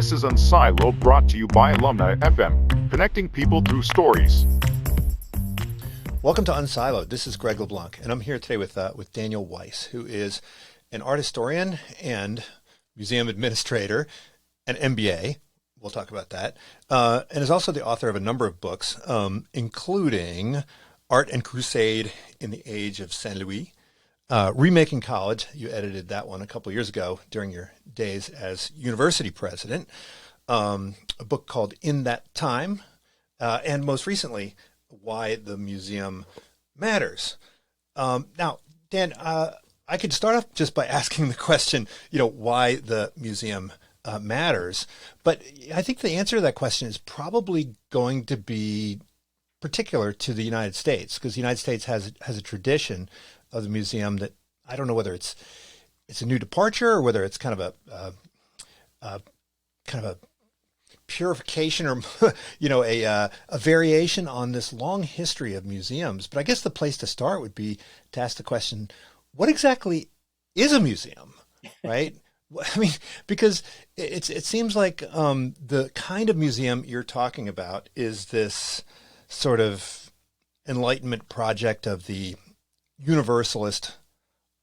This is Unsiloed, brought to you by Alumni FM, connecting people through stories. Welcome to Unsiloed. This is Greg LeBlanc, and I'm here today with Daniel Weiss, who is an art historian and museum administrator, an MBA. We'll talk about that, and is also the author of a number of books, including Art and Crusade in the Age of Saint Louis, Remaking College. You edited that one a couple of years ago during your days as university president. A book called In That Time, and most recently, Why the Museum Matters. Now, Dan, I could start off just by asking the question, why the museum matters. But I think the answer to that question is probably going to be particular to the United States, because the United States has a tradition of the museum that I don't know whether it's a new departure or whether it's kind of a purification or a variation on this long history of museums. But I guess the place to start would be to ask the question, what exactly is a museum, right? I mean, because it seems like the kind of museum you're talking about is this sort of Enlightenment project of the Universalist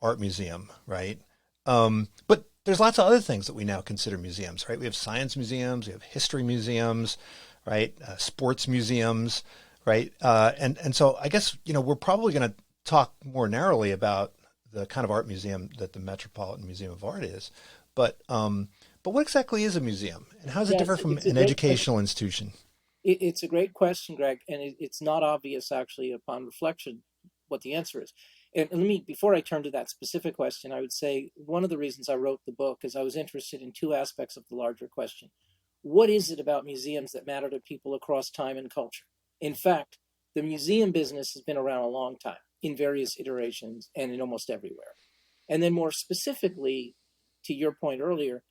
art museum, right? But there's lots of other things that we now consider museums, right? We have science museums, we have history museums, right? Sports museums, right? And so I guess, we're probably going to talk more narrowly about the kind of art museum that the Metropolitan Museum of Art is. But what exactly is a museum, and how does it differ from an educational institution? It's a great question, Greg, and it's not obvious actually upon reflection what the answer is. And before I turn to that specific question, I would say one of the reasons I wrote the book is I was interested in two aspects of the larger question. What is it about museums that matter to people across time and culture? In fact, the museum business has been around a long time in various iterations and in almost everywhere. And then more specifically, to your point earlier,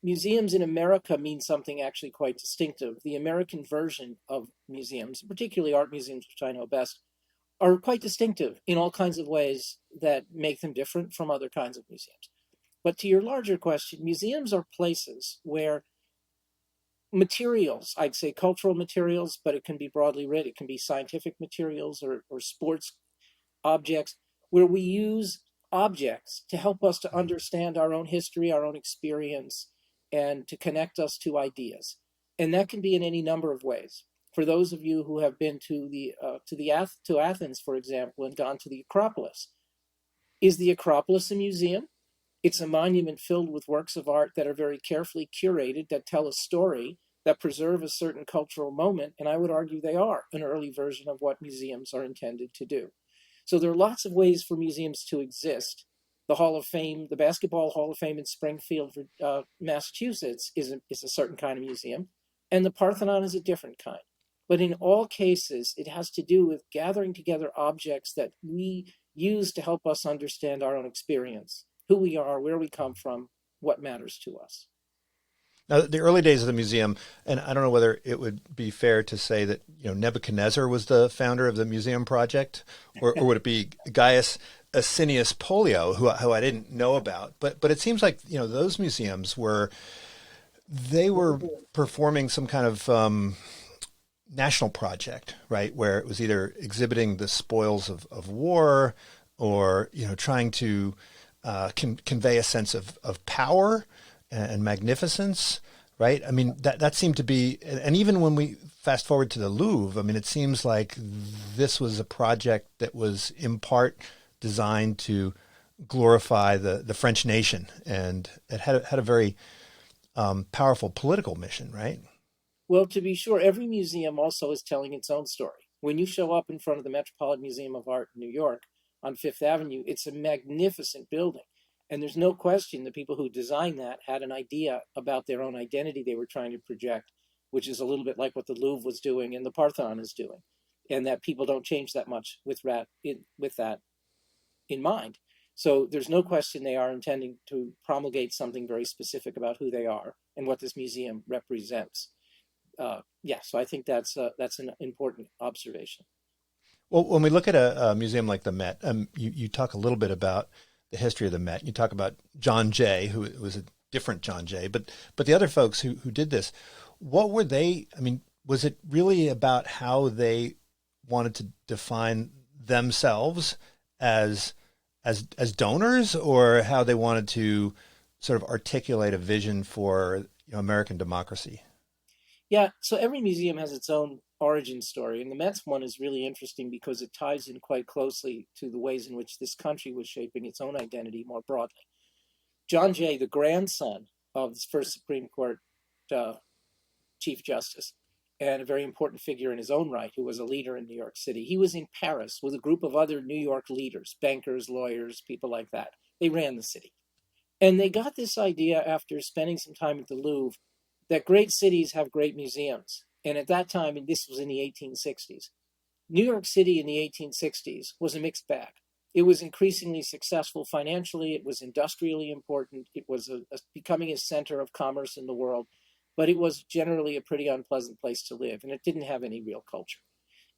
museums in America mean something actually quite distinctive. The American version of museums, particularly art museums, which I know best, are quite distinctive in all kinds of ways that make them different from other kinds of museums. But to your larger question, museums are places where materials, I'd say cultural materials, but it can be broadly read, it can be scientific materials or sports objects, where we use objects to help us to understand our own history, our own experience, and to connect us to ideas. And that can be in any number of ways. For those of you who have been to Athens, for example, and gone to the Acropolis, is the Acropolis a museum? It's a monument filled with works of art that are very carefully curated, that tell a story, that preserve a certain cultural moment, and I would argue they are an early version of what museums are intended to do. So there are lots of ways for museums to exist. The Hall of Fame, the Basketball Hall of Fame in Springfield, Massachusetts, is a certain kind of museum, and the Parthenon is a different kind. But in all cases, it has to do with gathering together objects that we use to help us understand our own experience, who we are, where we come from, what matters to us. Now, the early days of the museum, and I don't know whether it would be fair to say that Nebuchadnezzar was the founder of the museum project, or would it be Gaius Asinius Pollio, who I didn't know about? But it seems like those museums were performing some kind of national project, right, where it was either exhibiting the spoils of war, or trying to convey a sense of power and magnificence, right? I mean, that seemed to be, and even when we fast forward to the Louvre, I mean, it seems like this was a project that was in part designed to glorify the French nation, and it had a very powerful political mission, right? Well, to be sure, every museum also is telling its own story. When you show up in front of the Metropolitan Museum of Art in New York on Fifth Avenue, it's a magnificent building. And there's no question the people who designed that had an idea about their own identity they were trying to project, which is a little bit like what the Louvre was doing and the Parthenon is doing, and that people don't change that much with that in mind. So there's no question they are intending to promulgate something very specific about who they are and what this museum represents. So I think that's an important observation. Well, when we look at a museum like the Met, you talk a little bit about the history of the Met. You talk about John Jay, who was a different John Jay, but the other folks who did this, what were they? I mean, was it really about how they wanted to define themselves as as donors, or how they wanted to sort of articulate a vision for American democracy? Yeah, so every museum has its own origin story, and the Mets one is really interesting because it ties in quite closely to the ways in which this country was shaping its own identity more broadly. John Jay, the grandson of the first Supreme Court uh, Chief Justice, and a very important figure in his own right, who was a leader in New York City. He was in Paris with a group of other New York leaders, bankers, lawyers, people like that. They ran the city. And they got this idea after spending some time at the Louvre that great cities have great museums. And at that time, and this was in the 1860s, New York City in the 1860s was a mixed bag. It was increasingly successful financially. It was industrially important. It was becoming a center of commerce in the world, but it was generally a pretty unpleasant place to live, and it didn't have any real culture.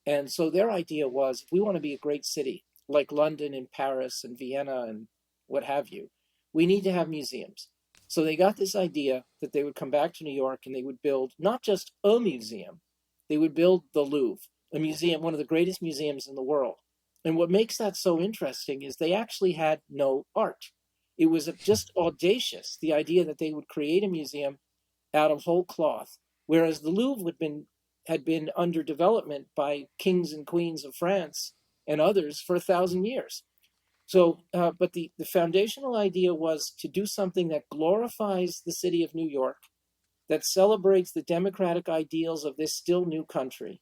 And so their idea was, if we want to be a great city, like London and Paris and Vienna and what have you, we need to have museums. So they got this idea that they would come back to New York and they would build not just a museum, they would build the Louvre, a museum, one of the greatest museums in the world. And what makes that so interesting is they actually had no art. It was just audacious, the idea that they would create a museum out of whole cloth, whereas the Louvre had been under development by kings and queens of France and others for 1,000 years. So, but the foundational idea was to do something that glorifies the city of New York, that celebrates the democratic ideals of this still new country,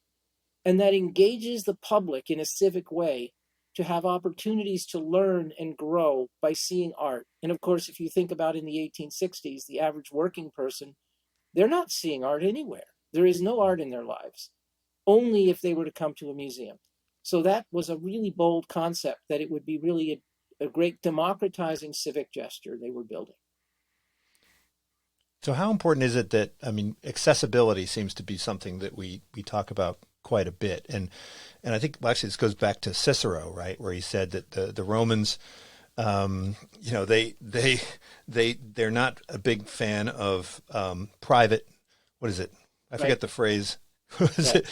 and that engages the public in a civic way to have opportunities to learn and grow by seeing art. And of course, if you think about in the 1860s, the average working person, they're not seeing art anywhere. There is no art in their lives, only if they were to come to a museum. So that was a really bold concept, that it would be really a great democratizing civic gesture they were building. So how important is it that, I mean, accessibility seems to be something that we talk about quite a bit. And I think, well, actually this goes back to Cicero, right? Where he said that the Romans, they're not a big fan of private, what is it? I forget the phrase. What is it?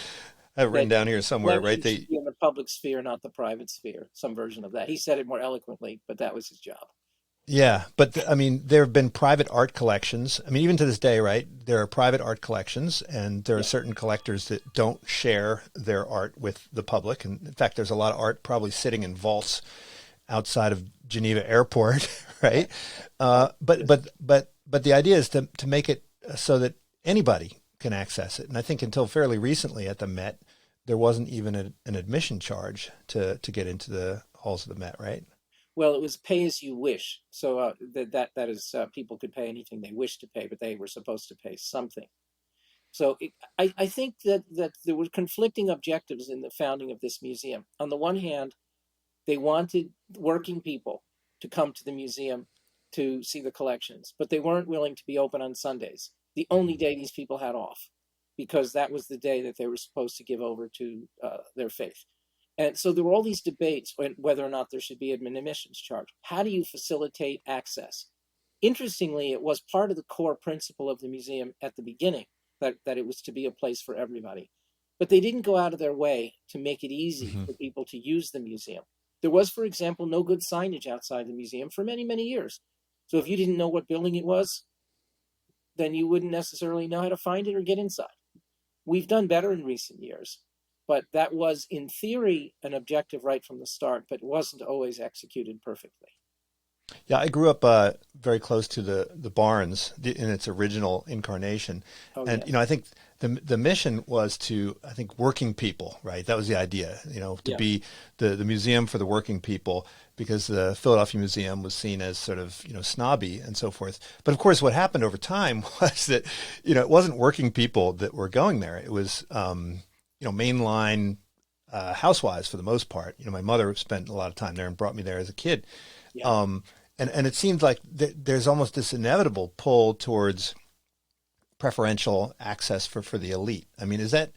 I have it written down here somewhere, right? They in the public sphere, not the private sphere, some version of that. He said it more eloquently, but that was his job. Yeah, but I mean, there have been private art collections. I mean, even to this day, right? There are private art collections, and there are certain collectors that don't share their art with the public. And in fact, there's a lot of art probably sitting in vaults outside of Geneva Airport, right? But the idea is to make it so that anybody can access it. And I think until fairly recently at the Met, there wasn't even an admission charge to get into the halls of the Met, right? Well, it was pay as you wish. So that is people could pay anything they wished to pay, but they were supposed to pay something. So I think that there were conflicting objectives in the founding of this museum. On the one hand, they wanted working people to come to the museum to see the collections, but they weren't willing to be open on Sundays, the only day these people had off, because that was the day that they were supposed to give over to their faith. And so there were all these debates on whether or not there should be an admissions charge. How do you facilitate access? Interestingly, it was part of the core principle of the museum at the beginning, that it was to be a place for everybody. But they didn't go out of their way to make it easy for people to use the museum. There was, for example, no good signage outside the museum for many, many years. So if you didn't know what building it was, then you wouldn't necessarily know how to find it or get inside. We've done better in recent years, but that was, in theory, an objective right from the start, but it wasn't always executed perfectly. Yeah, I grew up very close to the Barnes in its original incarnation, and Yes. I think the mission was to, I think, working people, right? That was the idea, to be the museum for the working people, because the Philadelphia Museum was seen as sort of snobby and so forth. But of course, what happened over time was that it wasn't working people that were going there. It was mainline housewives for the most part. My mother spent a lot of time there and brought me there as a kid. Yeah. And it seems like there's almost this inevitable pull towards preferential access for the elite. I mean, is that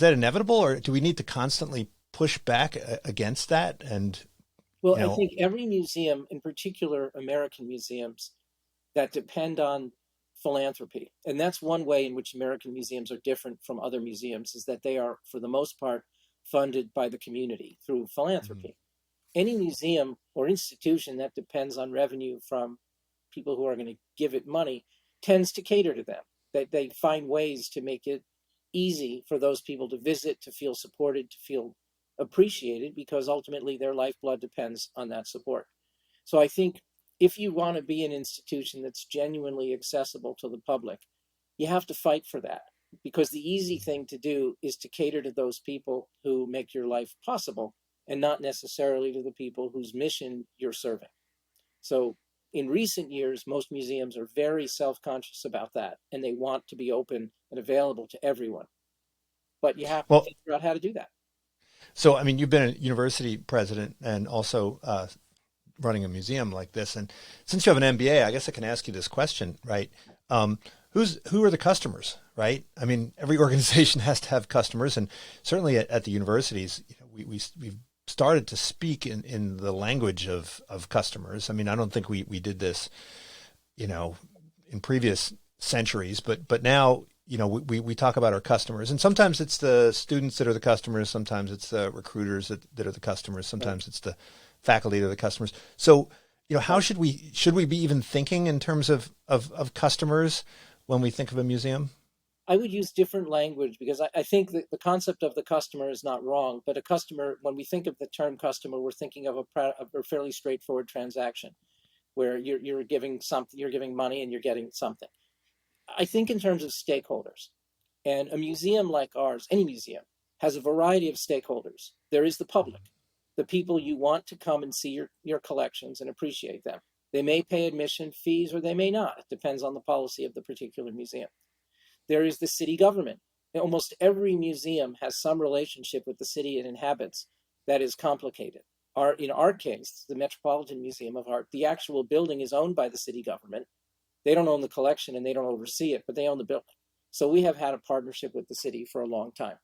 inevitable, or do we need to constantly push back against that? And Well, I think every museum, in particular American museums, that depend on philanthropy. And that's one way in which American museums are different from other museums, is that they are, for the most part, funded by the community through Mhm. philanthropy. Any museum or institution that depends on revenue from people who are going to give it money tends to cater to them. They find ways to make it easy for those people to visit, to feel supported, to feel appreciated, because ultimately their lifeblood depends on that support. So I think if you want to be an institution that's genuinely accessible to the public, you have to fight for that, because the easy thing to do is to cater to those people who make your life possible and not necessarily to the people whose mission you're serving. So in recent years, most museums are very self-conscious about that, and they want to be open and available to everyone. But you have to Well, figure out how to do that. so I mean, you've been a university president and also running a museum like this, and since you have an MBA, I guess I can ask you this question, right? Um, who are the customers, right? I mean, every organization has to have customers, and certainly at the universities, you know, we've started to speak in the language of customers. I mean, I don't think we did this, you know, in previous centuries, but now, you know, we talk about our customers, and sometimes it's the students that are the customers, sometimes it's the recruiters that are the customers, Right. sometimes it's the faculty that are the customers. So, you know, how Right. should we be even thinking in terms of customers when we think of a museum? I would use different language, because I think that the concept of the customer is not wrong, but a customer, when we think of the term customer, we're thinking of a fairly straightforward transaction where you're giving something, you're giving money and you're getting something. I think in terms of stakeholders. And a museum like ours, any museum, has a variety of stakeholders. There is the public, the people you want to come and see your collections and appreciate them. They may pay admission fees or they may not. It depends on the policy of the particular museum. There is the city government. Almost every museum has some relationship with the city it inhabits that is complicated. In our case, the Metropolitan Museum of Art, the actual building is owned by the city government. They don't own the collection and they don't oversee it, but they own the building. So we have had a partnership with the city for a long time.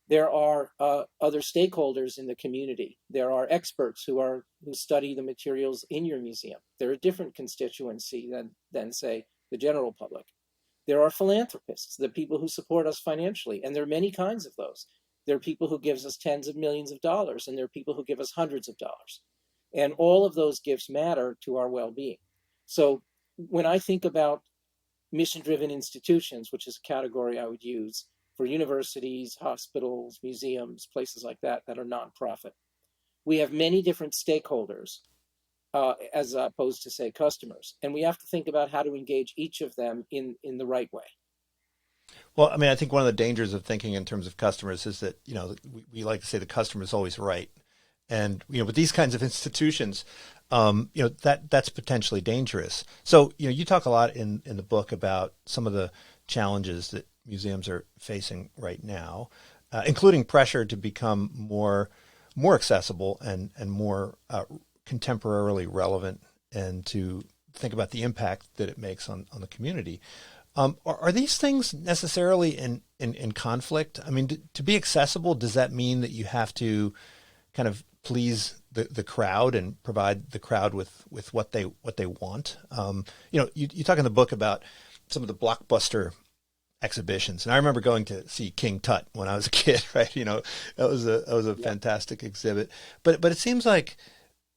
There are other stakeholders in the community. There are experts who study the materials in your museum. They're a different constituency than say the general public. There are philanthropists, the people who support us financially, and there are many kinds of those. There are people who gives us tens of millions of dollars, and there are people who give us hundreds of dollars. And all of those gifts matter to our well-being. So when I think about mission-driven institutions, which is a category I would use for universities, hospitals, museums, places like that are nonprofit, we have many different stakeholders as opposed to say customers, and we have to think about how to engage each of them in the right way. Well, I mean, I think one of the dangers of thinking in terms of customers is that, you know, we like to say the customer is always right. And, you know, with these kinds of institutions, you know, that's potentially dangerous. So, you know, you talk a lot in the book about some of the challenges that museums are facing right now, including pressure to become more accessible and more contemporarily relevant, and to think about the impact that it makes on the community. Are these things necessarily in conflict? I mean, to be accessible, does that mean that you have to kind of please the crowd and provide the crowd with what they want? You know, you talk in the book about some of the blockbuster exhibitions, and I remember going to see King Tut when I was a kid. Right? You know, that was a Yeah. fantastic exhibit. But it seems like,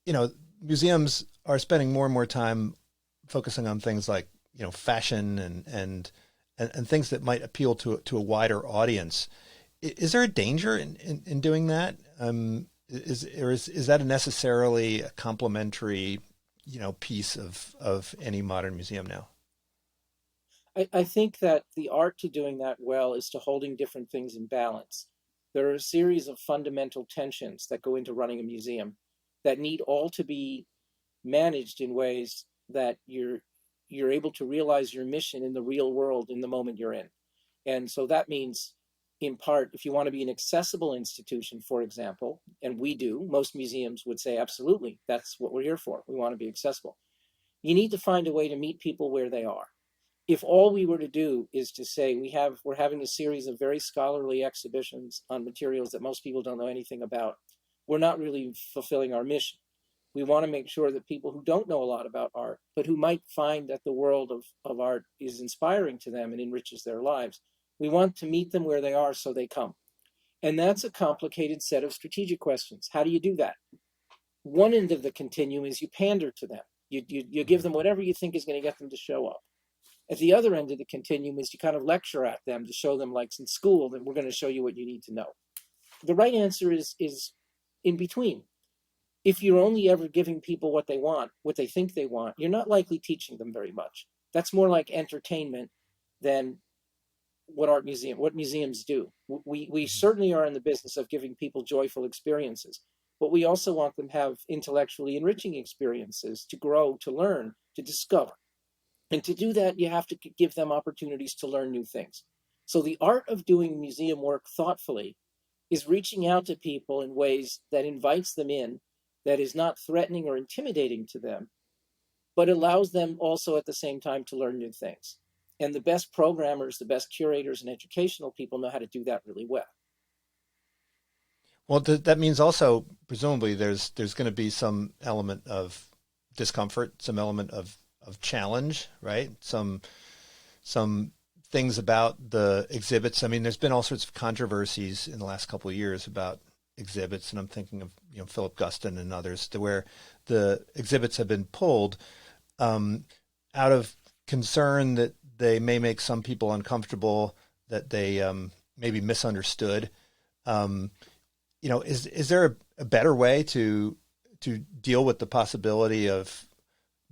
you know, museums are spending more and more time focusing on things like, you know, fashion and things that might appeal to a wider audience. Is there a danger in doing that? Is that a necessarily a complementary, you know, piece of any modern museum now? I think that the art to doing that well is to holding different things in balance. There are a series of fundamental tensions that go into running a museum that need all to be managed in ways that you're able to realize your mission in the real world in the moment you're in. And so that means, in part, if you want to be an accessible institution, for example, and we do, most museums would say, absolutely, that's what we're here for. We want to be accessible. You need to find a way to meet people where they are. If all we were to do is to say we're having a series of very scholarly exhibitions on materials that most people don't know anything about, we're not really fulfilling our mission. We want to make sure that people who don't know a lot about art, but who might find that the world of art is inspiring to them and enriches their lives, we want to meet them where they are so they come. And that's a complicated set of strategic questions. How do you do that? One end of the continuum is you pander to them. You give them whatever you think is going to get them to show up. At the other end of the continuum is you kind of lecture at them to show them, like in school, that we're going to show you what you need to know. The right answer is in between. If you're only ever giving people what they want, what they think they want, you're not likely teaching them very much. That's more like entertainment than what museums do. We certainly are in the business of giving people joyful experiences, but we also want them to have intellectually enriching experiences, to grow, to learn, to discover. And to do that, you have to give them opportunities to learn new things. So the art of doing museum work thoughtfully is reaching out to people in ways that invites them in, that is not threatening or intimidating to them, but allows them also at the same time to learn new things. And the best programmers, the best curators and educational people know how to do that really well. Well, that means also, presumably, there's going to be some element of discomfort, some element of challenge, right? Some things about the exhibits. I mean, there's been all sorts of controversies in the last couple of years about exhibits, and I'm thinking of Philip Guston and others, to where the exhibits have been pulled out of concern that they may make some people uncomfortable, that they may be misunderstood. Is there a better way to deal with the possibility of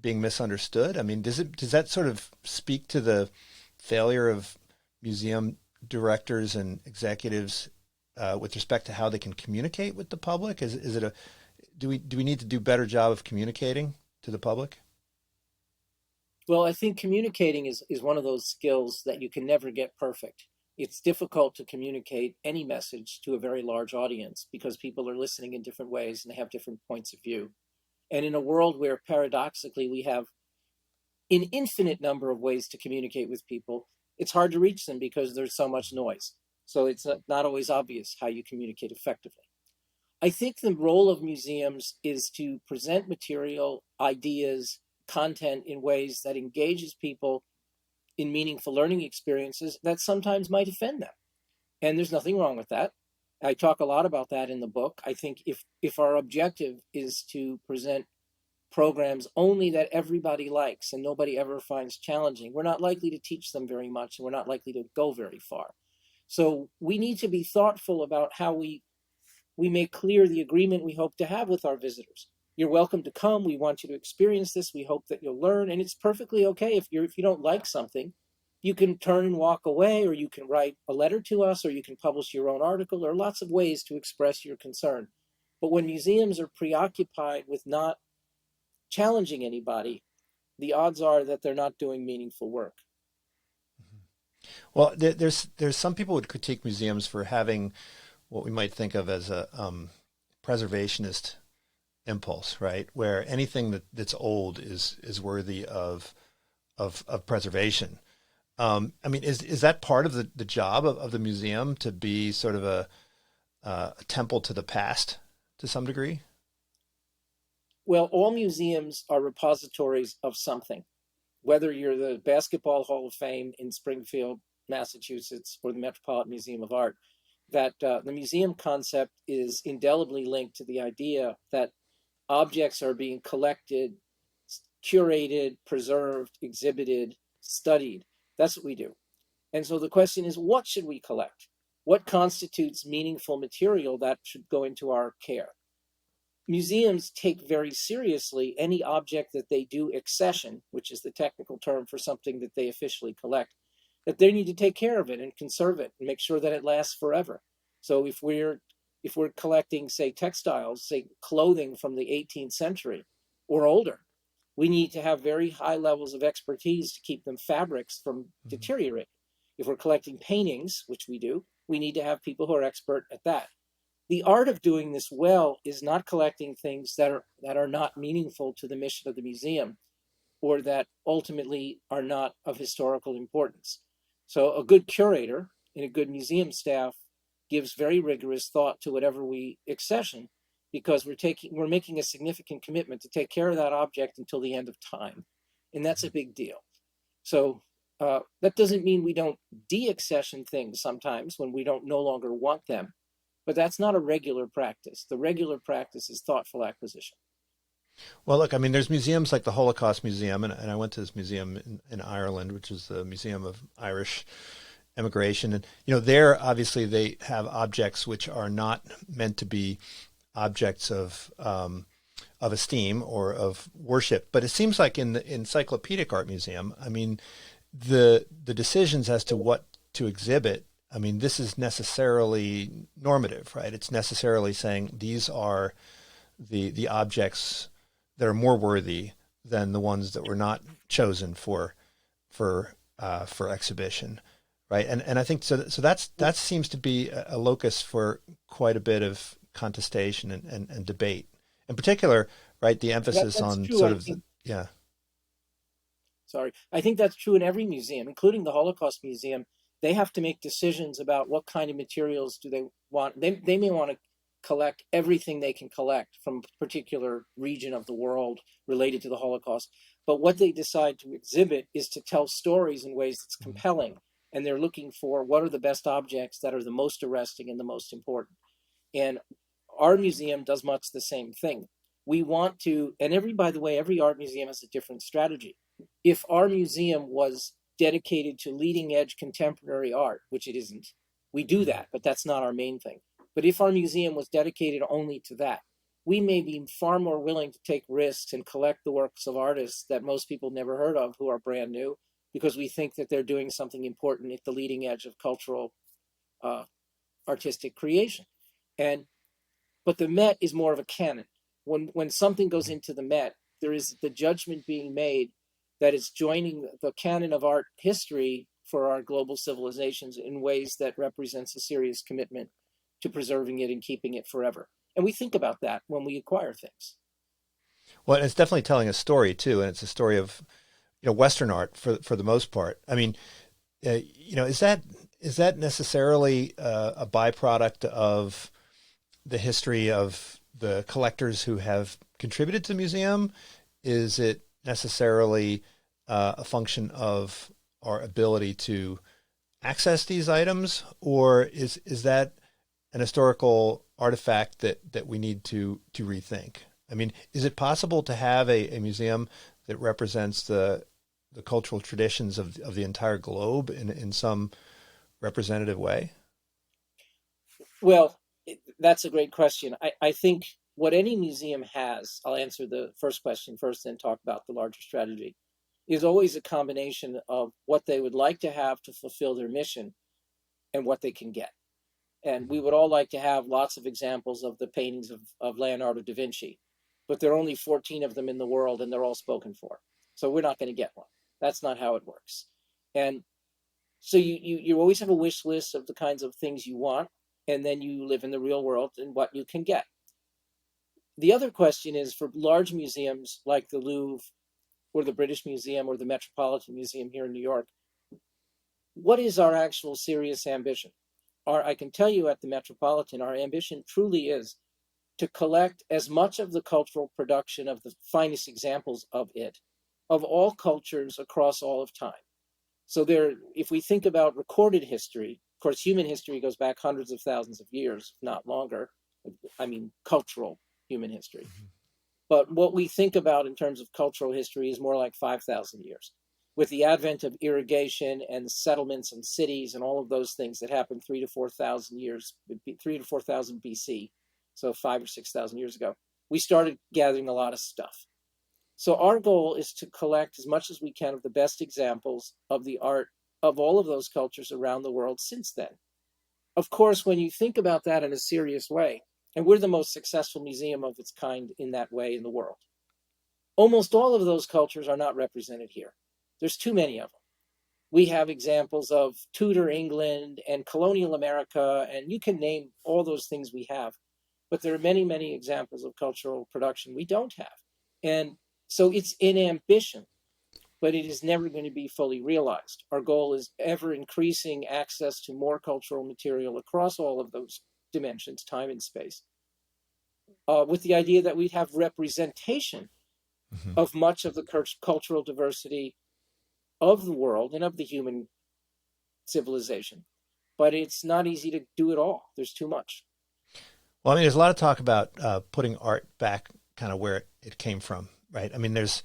being misunderstood? I mean, does that sort of speak to the failure of museum directors and executives with respect to how they can communicate with the public? Do we need to do a better job of communicating to the public? Well, I think communicating is one of those skills that you can never get perfect. It's difficult to communicate any message to a very large audience because people are listening in different ways and they have different points of view. And in a world where paradoxically we have an infinite number of ways to communicate with people, it's hard to reach them because there's so much noise. So it's not always obvious how you communicate effectively. I think the role of museums is to present material, ideas, content in ways that engages people in meaningful learning experiences that sometimes might offend them. And there's nothing wrong with that. I talk a lot about that in the book. I think if our objective is to present programs only that everybody likes and nobody ever finds challenging, we're not likely to teach them very much and we're not likely to go very far. So we need to be thoughtful about how we make clear the agreement we hope to have with our visitors. You're welcome to come. We want you to experience this. We hope that you'll learn. And it's perfectly okay if you don't like something. You can turn and walk away, or you can write a letter to us, or you can publish your own article. There are lots of ways to express your concern. But when museums are preoccupied with not challenging anybody, the odds are that they're not doing meaningful work. Well, there's some people would critique museums for having what we might think of as a preservationist impulse, right? Where anything that's old is worthy of preservation. I mean, is that part of the job of the museum, to be sort of a temple to the past to some degree? Well, all museums are repositories of something, whether you're the Basketball Hall of Fame in Springfield, Massachusetts, or the Metropolitan Museum of Art, that the museum concept is indelibly linked to the idea that objects are being collected, curated, preserved, exhibited, studied. That's what we do. And so the question is, what should we collect? What constitutes meaningful material that should go into our care? Museums take very seriously any object that they do accession, which is the technical term for something that they officially collect, that they need to take care of it and conserve it and make sure that it lasts forever. So if we're collecting, say, textiles, say clothing from the 18th century or older, we need to have very high levels of expertise to keep them fabrics from deteriorating. If we're collecting paintings, which we do, we need to have people who are expert at that. The art of doing this well is not collecting things that are not meaningful to the mission of the museum, or that ultimately are not of historical importance. So a good curator and a good museum staff gives very rigorous thought to whatever we accession, because we're making a significant commitment to take care of that object until the end of time, and that's a big deal. So that doesn't mean we don't de-accession things sometimes when we don't no longer want them, but that's not a regular practice. The regular practice is thoughtful acquisition. Well, look, I mean, there's museums like the Holocaust Museum, and I went to this museum in Ireland, which is the Museum of Irish Immigration. And, there, obviously, they have objects which are not meant to be objects of esteem or of worship. But it seems like in the Encyclopedic Art Museum, I mean, the decisions as to what to exhibit, I mean, this is necessarily normative, right? It's necessarily saying these are the objects that are more worthy than the ones that were not chosen for exhibition, right? And I think so. So that seems to be a locus for quite a bit of contestation and debate. In particular, right, the emphasis on true, sort of yeah. Sorry, I think that's true in every museum, including the Holocaust Museum. They have to make decisions about what kind of materials do they want. They may want to collect everything they can collect from a particular region of the world related to the Holocaust. But what they decide to exhibit is to tell stories in ways that's compelling. And they're looking for what are the best objects that are the most arresting and the most important. And our museum does much the same thing. We want to, and by the way, every art museum has a different strategy. If our museum was dedicated to leading edge contemporary art, which it isn't, we do that, but that's not our main thing. But if our museum was dedicated only to that, we may be far more willing to take risks and collect the works of artists that most people never heard of who are brand new, because we think that they're doing something important at the leading edge of cultural artistic creation. But the Met is more of a canon. When something goes into the Met, there is the judgment being made that it's joining the canon of art history for our global civilizations in ways that represents a serious commitment to preserving it and keeping it forever. And we think about that when we acquire things. Well, it's definitely telling a story too, and it's a story of Western art for the most part. I mean, is that necessarily a byproduct of the history of the collectors who have contributed to the museum? Is it necessarily a function of our ability to access these items, or is that an historical artifact that we need to rethink? I mean, is it possible to have a museum that represents the cultural traditions of the entire globe in some representative way? Well, that's a great question. I think what any museum has, I'll answer the first question first, then talk about the larger strategy, is always a combination of what they would like to have to fulfill their mission and what they can get. And we would all like to have lots of examples of the paintings of Leonardo da Vinci, but there are only 14 of them in the world and they're all spoken for. So we're not going to get one. That's not how it works. And so you always have a wish list of the kinds of things you want, and then you live in the real world and what you can get. The other question is, for large museums like the Louvre or the British Museum or the Metropolitan Museum here in New York, what is our actual serious ambition? I can tell you at the Metropolitan, our ambition truly is to collect as much of the cultural production of the finest examples of it, of all cultures across all of time. So if we think about recorded history, of course, human history goes back hundreds of thousands of years, if not longer. I mean, cultural human history. Mm-hmm. But what we think about in terms of cultural history is more like 5,000 years. With the advent of irrigation and settlements and cities and all of those things that happened 3,000 to 4,000 years, 3,000 to 4,000 BC, so 5,000 or 6,000 years ago, we started gathering a lot of stuff. So our goal is to collect as much as we can of the best examples of the art of all of those cultures around the world since then. Of course, when you think about that in a serious way, and we're the most successful museum of its kind in that way in the world, almost all of those cultures are not represented here. There's too many of them. We have examples of Tudor England and colonial America, and you can name all those things we have. But there are many, many examples of cultural production we don't have. And so it's an ambition, but it is never going to be fully realized. Our goal is ever increasing access to more cultural material across all of those dimensions, time and space. with the idea that we'd have representation Hmm. of much of the cultural diversity of the world and of the human civilization. But it's not easy to do it all. There's too much. Well, I mean, there's a lot of talk about putting art back kind of where it came from, right? I mean, there's,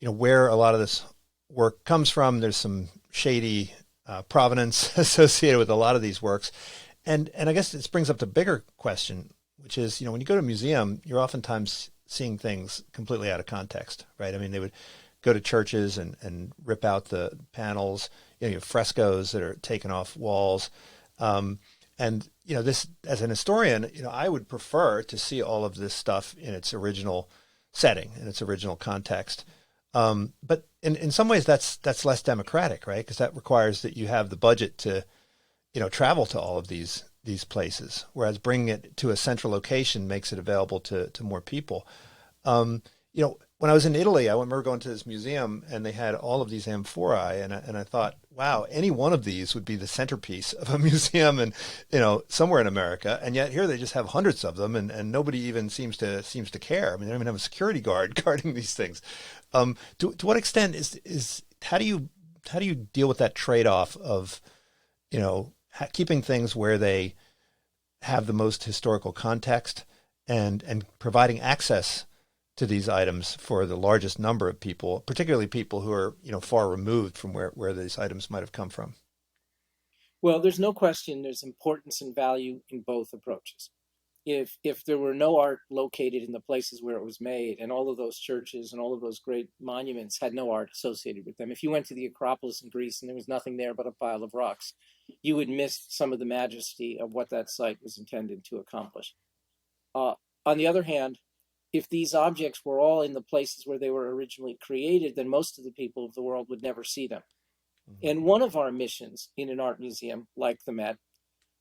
where a lot of this work comes from. There's some shady provenance associated with a lot of these works. And I guess this brings up the bigger question, which is, when you go to a museum, you're oftentimes seeing things completely out of context, right? I mean, they would go to churches and rip out the panels, you have frescoes that are taken off walls. And, this, as an historian, I would prefer to see all of this stuff in its original setting, in its original context. But in some ways that's less democratic, right? Because that requires that you have the budget to, travel to all of these places, whereas bringing it to a central location makes it available to more people. Um, when I was in Italy, I remember going to this museum and they had all of these amphorae, and I thought, wow, any one of these would be the centerpiece of a museum, and somewhere in America, and yet here they just have hundreds of them, and nobody even seems to care. I mean, they don't even have a security guard guarding these things. To what extent is how do you deal with that trade-off of keeping things where they have the most historical context and providing access to these items for the largest number of people, particularly people who are, far removed from where these items might have come from? Well, there's no question there's importance and value in both approaches. If there were no art located in the places where it was made, and all of those churches and all of those great monuments had no art associated with them, if you went to the Acropolis in Greece and there was nothing there but a pile of rocks, you would miss some of the majesty of what that site was intended to accomplish. Uh, on the other hand, if these objects were all in the places where they were originally created, then most of the people of the world would never see them. Mhm. And one of our missions in an art museum like the Met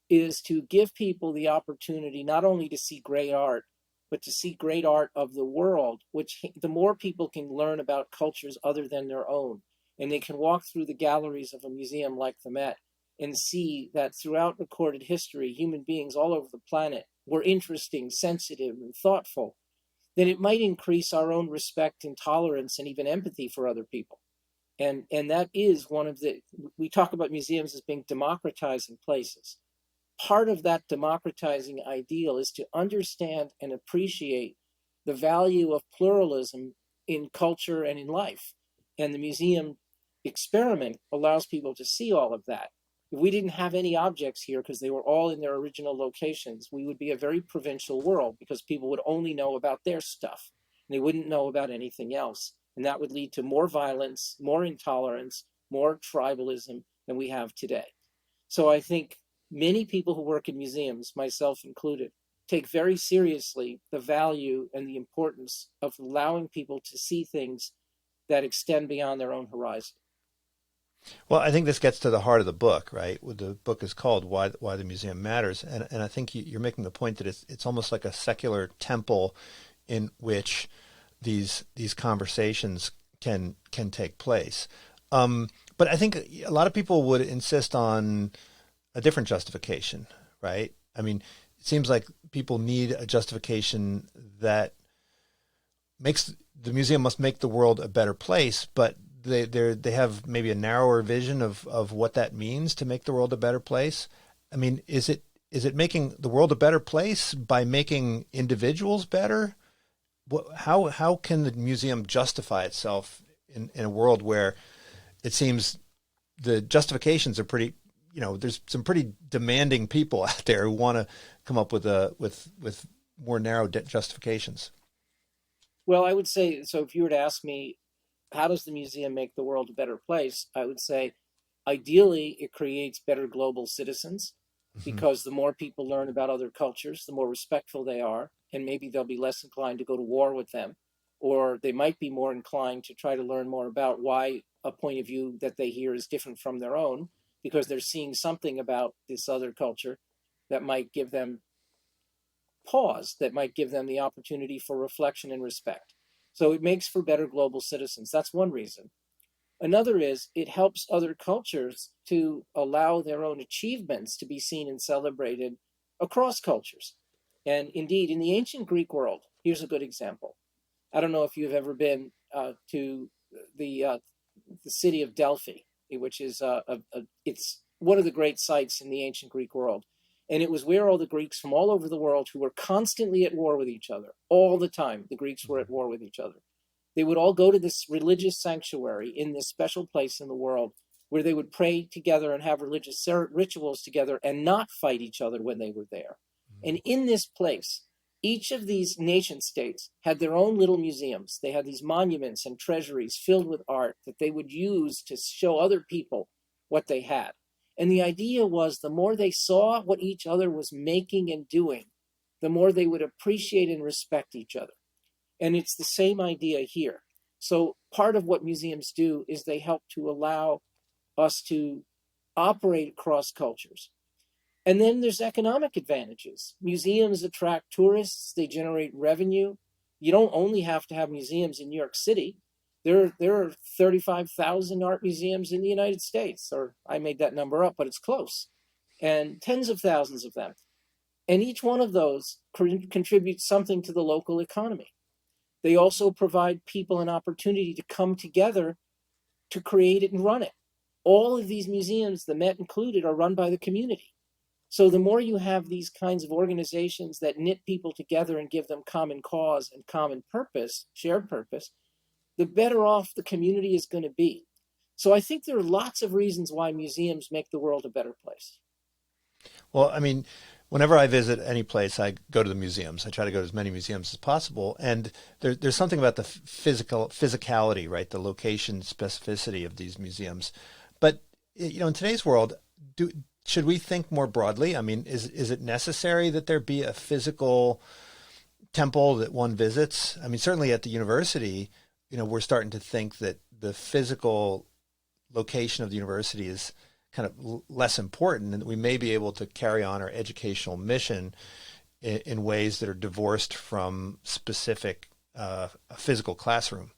is to give people the opportunity not only to see great art, but to see great art of the world, which the more people can learn about cultures other than their own, and they can walk through the galleries of a museum like the Met and see that throughout recorded history, human beings all over the planet were interesting, sensitive, and thoughtful, then it might increase our own respect and tolerance and even empathy for other people. And that is one of the, we talk about museums as being democratizing places. Part of that democratizing ideal is to understand and appreciate the value of pluralism in culture and in life. And the museum experiment allows people to see all of that. If we didn't have any objects here because they were all in their original locations, we would be a very provincial world because people would only know about their stuff and they wouldn't know about anything else. And that would lead to more violence, more intolerance, more tribalism than we have today. So I think many people who work in museums, myself included, take very seriously the value and the importance of allowing people to see things that extend beyond their own horizon. Well, I think this gets to the heart of the book, right? What the book is called "Why the Museum Matters," and I think you're making the point that it's almost like a secular temple in which these conversations can take place. But I think a lot of people would insist on a different justification, right? I mean, it seems like people need a justification that makes the museum must make the world a better place, but they have maybe a narrower vision of what that means to make the world a better place. I mean, is it making the world a better place by making individuals better? How can the museum justify itself in a world where it seems the justifications are pretty, there's some pretty demanding people out there who want to come up with more narrow justifications. Well, I would say so. If you were to ask me, how does the museum make the world a better place? I would say, ideally, it creates better global citizens Hmm. because the more people learn about other cultures, the more respectful they are, and maybe they'll be less inclined to go to war with them, or they might be more inclined to try to learn more about why a point of view that they hear is different from their own because they're seeing something about this other culture that might give them pause, that might give them the opportunity for reflection and respect. So it makes for better global citizens. That's one reason. Another is it helps other cultures to allow their own achievements to be seen and celebrated across cultures. And indeed, in the ancient Greek world, here's a good example. I don't know if you've ever been to the the city of Delphi, which is it's one of the great sites in the ancient Greek world. And it was where all the Greeks from all over the world who were constantly at war with each other, all the time, the Greeks were at war with each other. They would all go to this religious sanctuary in this special place in the world where they would pray together and have religious rituals together and not fight each other when they were there. And in this place, each of these nation states had their own little museums. They had these monuments and treasuries filled with art that they would use to show other people what they had. And the idea was the more they saw what each other was making and doing, the more they would appreciate and respect each other. And it's the same idea here. So part of what museums do is they help to allow us to operate across cultures. And then there's economic advantages. Museums attract tourists, they generate revenue. You don't only have to have museums in New York City. There are 35,000 art museums in the United States, or I made that number up, but it's close, and tens of thousands of them. And each one of those contributes something to the local economy. They also provide people an opportunity to come together to create it and run it. All of these museums, the Met included, are run by the community. So the more you have these kinds of organizations that knit people together and give them common cause and common purpose, shared purpose, the better off the community is going to be. So I think there are lots of reasons why museums make the world a better place. Well, I mean, whenever I visit any place, I go to the museums. I try to go to as many museums as possible. And there's something about the physicality, right? The location specificity of these museums. But, you know, in today's world, should we think more broadly? I mean, is it necessary that there be a physical temple that one visits? I mean, certainly at the university, you know, we're starting to think that the physical location of the university is kind of less important, and that we may be able to carry on our educational mission in ways that are divorced from specific a physical classroom.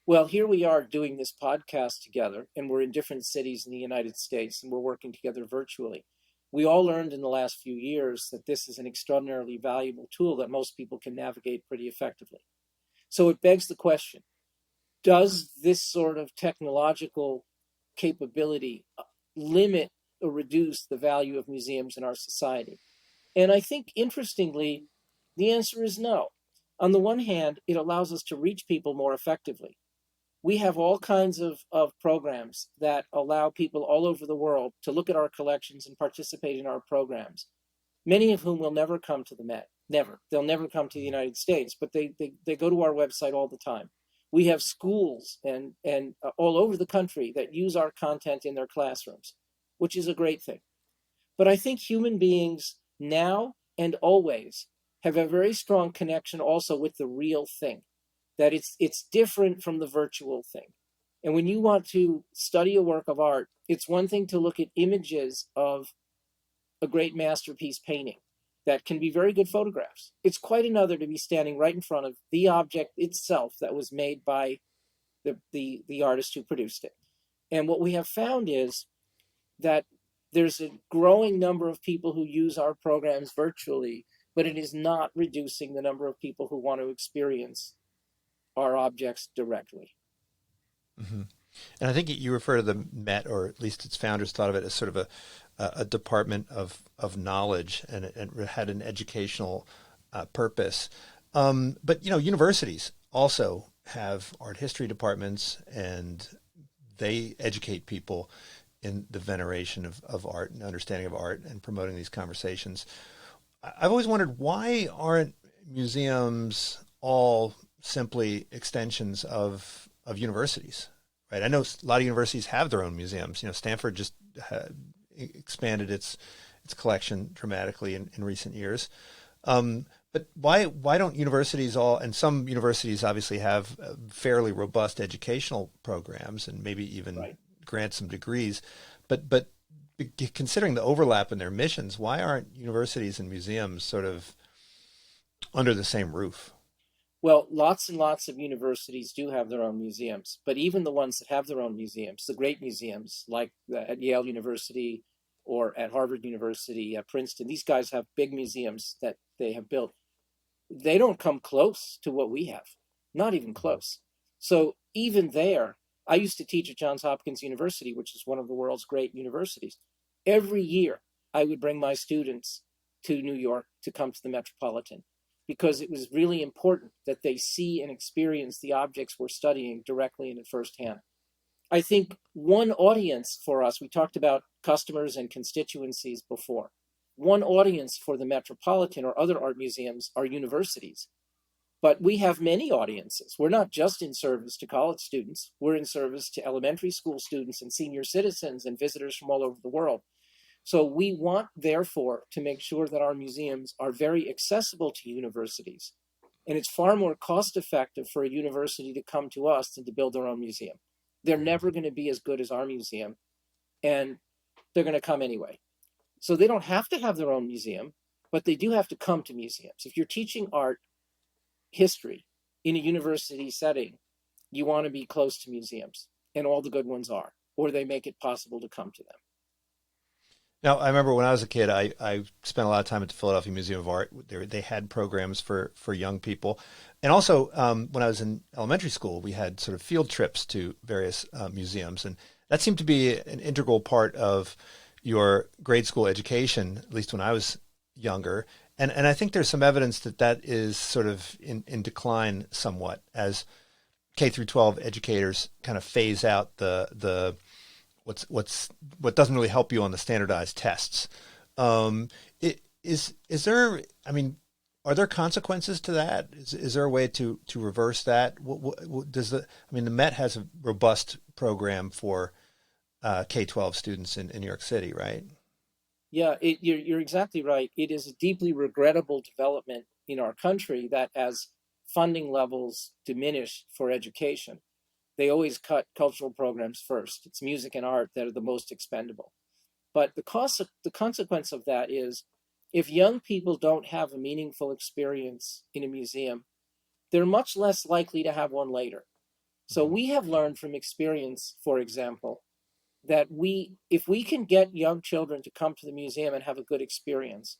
Well, here we are doing this podcast together, and we're in different cities in the United States, and we're working together virtually. We all learned in the last few years that this is an extraordinarily valuable tool that most people can navigate pretty effectively. So it begs the question, does this sort of technological capability limit or reduce the value of museums in our society? And I think, interestingly, the answer is no. On the one hand, it allows us to reach people more effectively. We have all kinds of programs that allow people all over the world to look at our collections and participate in our programs, many of whom will never come to the Met. Never. They'll never come to the United States, but they go to our website all the time. We have schools and all over the country that use our content in their classrooms, which is a great thing. But I think human beings now and always have a very strong connection also with the real thing, that it's different from the virtual thing. And when you want to study a work of art, it's one thing to look at images of a great masterpiece painting that can be very good photographs. It's quite another to be standing right in front of the object itself that was made by the artist who produced it. And what we have found is that there's a growing number of people who use our programs virtually, but it is not reducing the number of people who want to experience our objects directly. Mm-hmm. And I think you refer to the Met, or at least its founders thought of it as sort of a department of knowledge, and it had an educational purpose. But, you know, universities also have art history departments, and they educate people in the veneration of art and understanding of art and promoting these conversations. I've always wondered, why aren't museums all simply extensions of universities? Right. I know a lot of universities have their own museums. You know, Stanford just expanded its collection dramatically in recent years. But why don't universities all, and some universities obviously have fairly robust educational programs and maybe even grant some degrees, but considering the overlap in their missions, why aren't universities and museums sort of under the same roof? Well, lots and lots of universities do have their own museums, but even the ones that have their own museums, the great museums like at Yale University or at Harvard University, at Princeton, these guys have big museums that they have built, they don't come close to what we have, not even close. So even there, I used to teach at Johns Hopkins University, which is one of the world's great universities. Every year, I would bring my students to New York to come to the Metropolitan because it was really important that they see and experience the objects we're studying directly and at firsthand. I think one audience for us, we talked about customers and constituencies before. One audience for the Metropolitan or other art museums are universities. But we have many audiences. We're not just in service to college students. We're in service to elementary school students and senior citizens and visitors from all over the world. So we want, therefore, to make sure that our museums are very accessible to universities. And it's far more cost effective for a university to come to us than to build their own museum. They're never going to be as good as our museum, and they're going to come anyway. So they don't have to have their own museum, but they do have to come to museums. If you're teaching art history in a university setting, you want to be close to museums, and all the good ones are, or they make it possible to come to them. Now, I remember when I was a kid, I spent a lot of time at the Philadelphia Museum of Art. They had programs for young people. And also, when I was in elementary school, we had sort of field trips to various museums. And that seemed to be an integral part of your grade school education, at least when I was younger. And I think there's some evidence that that is sort of in decline somewhat as K through 12 educators kind of phase out the what doesn't really help you on the standardized tests. Is there? I mean, are there consequences to that? Is there a way to reverse that? What does the? I mean, the Met has a robust program for K-12 students in New York City, right? Yeah, you're exactly right. It is a deeply regrettable development in our country that as funding levels diminish for education, they always cut cultural programs first. It's music and art that are the most expendable. But the consequence of that is if young people don't have a meaningful experience in a museum, they're much less likely to have one later. So we have learned from experience, for example, that if we can get young children to come to the museum and have a good experience,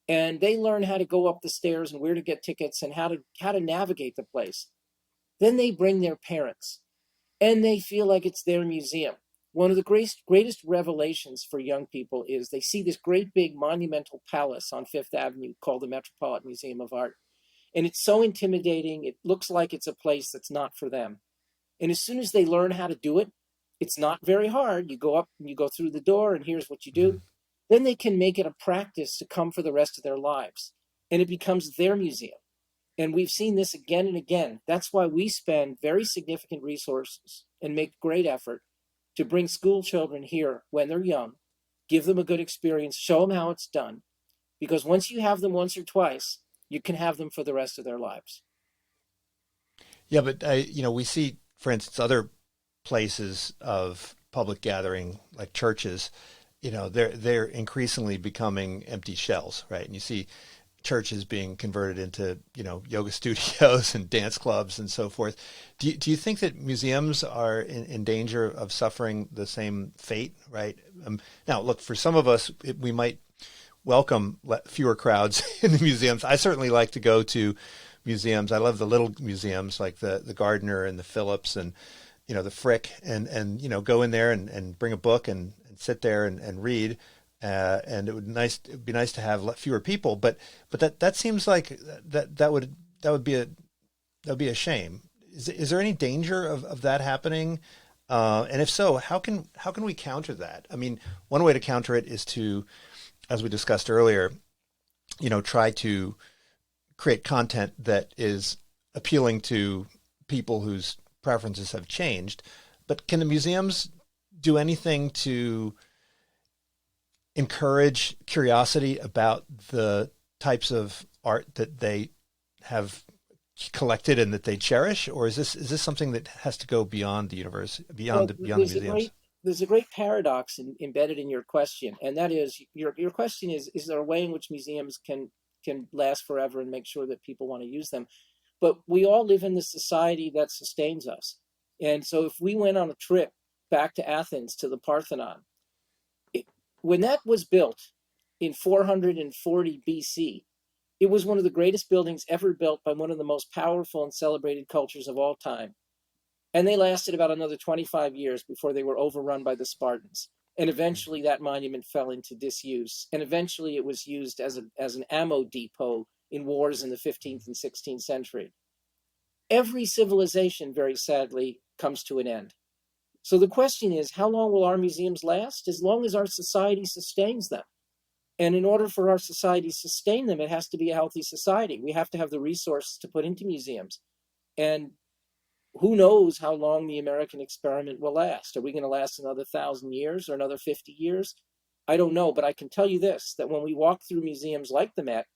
and they learn how to go up the stairs and where to get tickets and how to navigate the place, then they bring their parents and they feel like it's their museum. One of the greatest revelations for young people is they see this great big monumental palace on Fifth Avenue called the Metropolitan Museum of Art. And it's so intimidating. It looks like it's a place that's not for them. And as soon as they learn how to do it, it's not very hard. You go up and you go through the door and here's what you do. Then they can make it a practice to come for the rest of their lives. And it becomes their museum. And we've seen this again and again. That's why we spend very significant resources and make great effort to bring school children here when they're young, give them a good experience, show them how it's done. Because once you have them once or twice, you can have them for the rest of their lives. Yeah, but we see, for instance, other places of public gathering like churches. They're increasingly becoming empty shells, right? And you see churches being converted into yoga studios and dance clubs and so forth. Do you think that museums are in danger of suffering the same fate, right? Now, look, for some of us, we might welcome fewer crowds in the museums. I certainly like to go to museums. I love the little museums like the Gardner and the Phillips and the Frick and go in there and bring a book and sit there and read. And it would be nice to have fewer people, but that seems like that would be a shame. Is there any danger of that happening? And if so, how can we counter that? I mean, one way to counter it is to, as we discussed earlier, try to create content that is appealing to people whose preferences have changed. But can the museums do anything to encourage curiosity about the types of art that they have collected and that they cherish, or is this something that has to go beyond the university, beyond the museums? There's a great paradox embedded in your question, and that is your question is there a way in which museums can last forever and make sure that people want to use them? But we all live in the society that sustains us, and so if we went on a trip back to Athens to the Parthenon, when that was built in 440 BC, It was one of the greatest buildings ever built by one of the most powerful and celebrated cultures of all time. And they lasted about another 25 years before they were overrun by the Spartans. And eventually that monument fell into disuse. And eventually it was used as an ammo depot in wars in the 15th and 16th century. Every civilization, very sadly, comes to an end. So the question is, how long will our museums last? As long as our society sustains them. And in order for our society to sustain them, it has to be a healthy society. We have to have the resources to put into museums. And who knows how long the American experiment will last? Are we going to last another 1,000 years or another 50 years? I don't know, but I can tell you this, that when we walk through museums like the Met,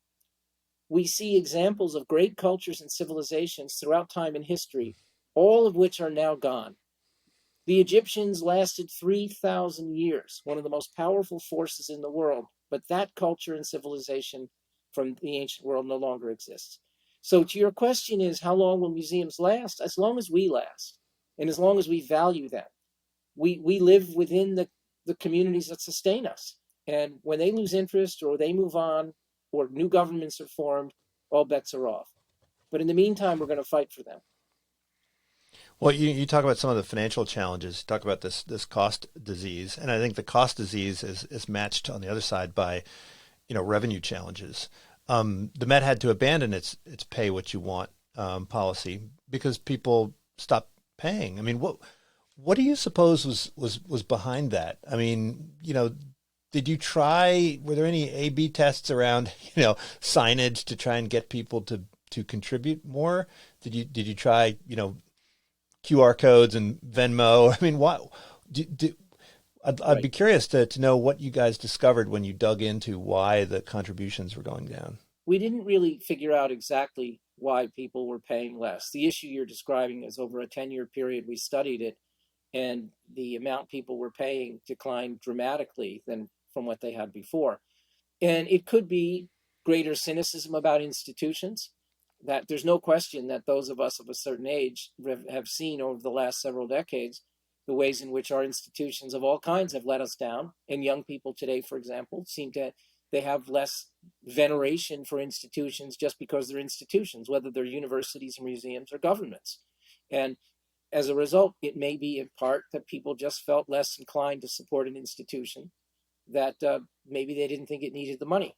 we see examples of great cultures and civilizations throughout time and history, all of which are now gone. The Egyptians lasted 3,000 years, one of the most powerful forces in the world, but that culture and civilization from the ancient world no longer exists. So to your question is, how long will museums last? As long as we last, and as long as we value them. We live within the communities that sustain us. And when they lose interest or they move on or new governments are formed, all bets are off. But in the meantime, we're going to fight for them. Well, you talk about some of the financial challenges. You talk about this cost disease, and I think the cost disease is matched on the other side by, revenue challenges. The Met had to abandon its pay what you want policy because people stopped paying. I mean, what do you suppose was behind that? I mean, did you try? Were there any A/B tests around signage to try and get people to contribute more? Did you try QR codes and Venmo? I mean, what? I'd be curious to know what you guys discovered when you dug into why the contributions were going down. We didn't really figure out exactly why people were paying less. The issue you're describing is over a 10-year period, we studied it, and the amount people were paying declined dramatically than from what they had before. And it could be greater cynicism about institutions. That there's no question that those of us of a certain age have seen over the last several decades the ways in which our institutions of all kinds have let us down. And young people today, for example, they have less veneration for institutions just because they're institutions, whether they're universities, museums, or governments. And as a result, it may be in part that people just felt less inclined to support an institution, that maybe they didn't think it needed the money.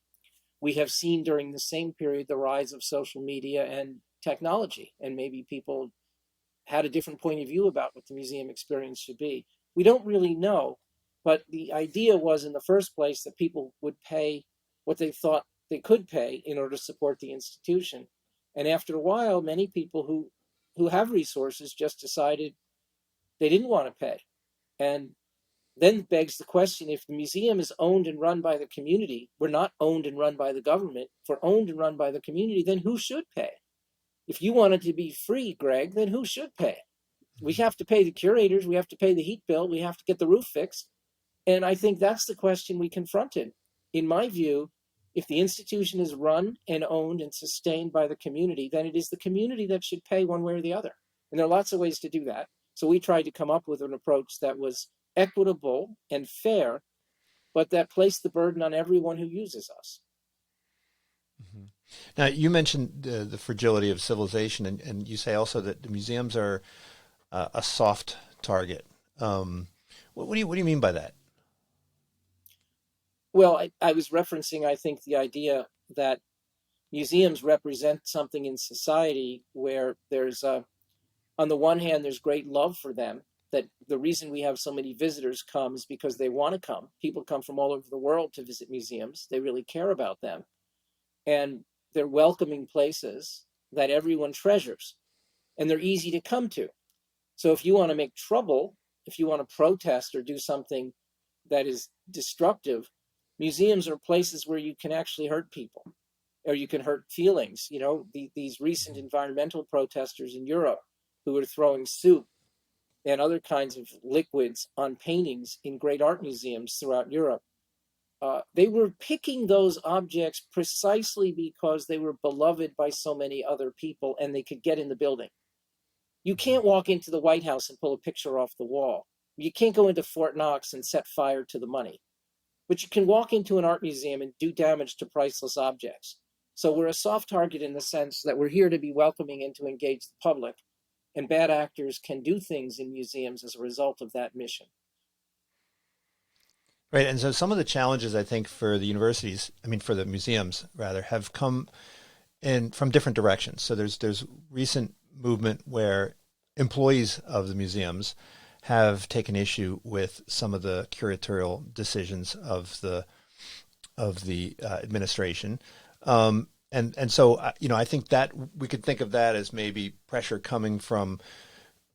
We have seen during the same period the rise of social media and technology, and maybe people had a different point of view about what the museum experience should be. We don't really know, but the idea was in the first place that people would pay what they thought they could pay in order to support the institution. And after a while, many people who have resources just decided they didn't want to pay. And then begs the question, if the museum is owned and run by the community, we're not owned and run by the government, if we're owned and run by the community, then who should pay? If you want it to be free, Greg, then who should pay? We have to pay the curators, we have to pay the heat bill, we have to get the roof fixed. And I think that's the question we confronted. In my view, if the institution is run and owned and sustained by the community, then it is the community that should pay one way or the other. And there are lots of ways to do that. So we tried to come up with an approach that was equitable and fair, but that placed the burden on everyone who uses us. Mm-hmm. Now, you mentioned the fragility of civilization, and you say also that the museums are a soft target. What do you mean by that? Well, I was referencing, I think, the idea that museums represent something in society where there's on the one hand, there's great love for them, that the reason we have so many visitors come is because they want to come. People come from all over the world to visit museums. They really care about them. And they're welcoming places that everyone treasures. And they're easy to come to. So if you want to make trouble, if you want to protest or do something that is destructive, museums are places where you can actually hurt people, or you can hurt feelings. These recent environmental protesters in Europe who are throwing soup and other kinds of liquids on paintings in great art museums throughout Europe. They were picking those objects precisely because they were beloved by so many other people and they could get in the building. You can't walk into the White House and pull a picture off the wall. You can't go into Fort Knox and set fire to the money. But you can walk into an art museum and do damage to priceless objects. So we're a soft target in the sense that we're here to be welcoming and to engage the public, and bad actors can do things in museums as a result of that mission. Right. And so some of the challenges I think for the universities, I mean, for the museums rather, have come in from different directions. So there's recent movement where employees of the museums have taken issue with some of the curatorial decisions of the administration. And so, I think that we could think of that as maybe pressure coming from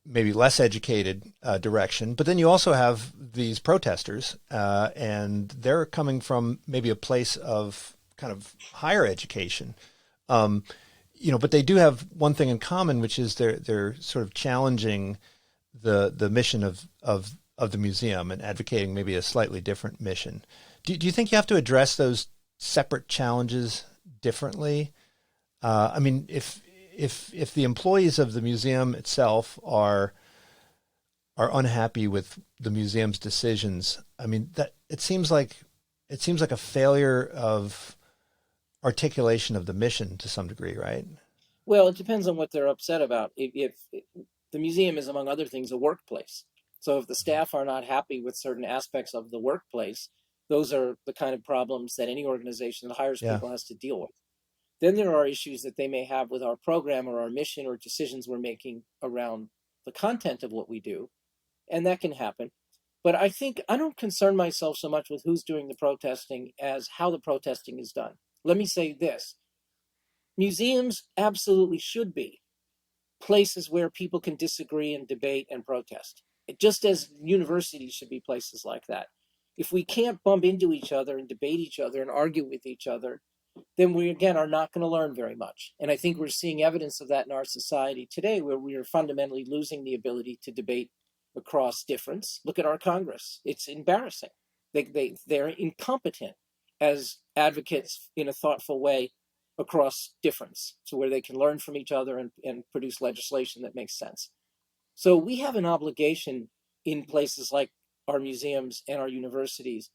maybe less educated direction. But then you also have these protesters, and they're coming from maybe a place of kind of higher education. But they do have one thing in common, which is they're sort of challenging the mission of the museum and advocating maybe a slightly different mission. Do you think you have to address those separate challenges differently? I mean, if the employees of the museum itself are unhappy with the museum's decisions, I mean that it seems like a failure of articulation of the mission to some degree, right? Well, it depends on what they're upset about. If the museum is, among other things, a workplace. So if the staff are not happy with certain aspects of the workplace, those are the kind of problems that any organization that hires Yeah. people has to deal with. Then there are issues that they may have with our program or our mission or decisions we're making around the content of what we do, and that can happen. But I think I don't concern myself so much with who's doing the protesting as how the protesting is done. Let me say this. Museums absolutely should be places where people can disagree and debate and protest, just as universities should be places like that. If we can't bump into each other and debate each other and argue with each other, then we again are not going to learn very much. And I think we're seeing evidence of that in our society today, where we are fundamentally losing the ability to debate across difference. Look at our Congress. It's embarrassing. They're incompetent as advocates in a thoughtful way across difference, to where they can learn from each other and produce legislation that makes sense. So we have an obligation in places like our museums and our universities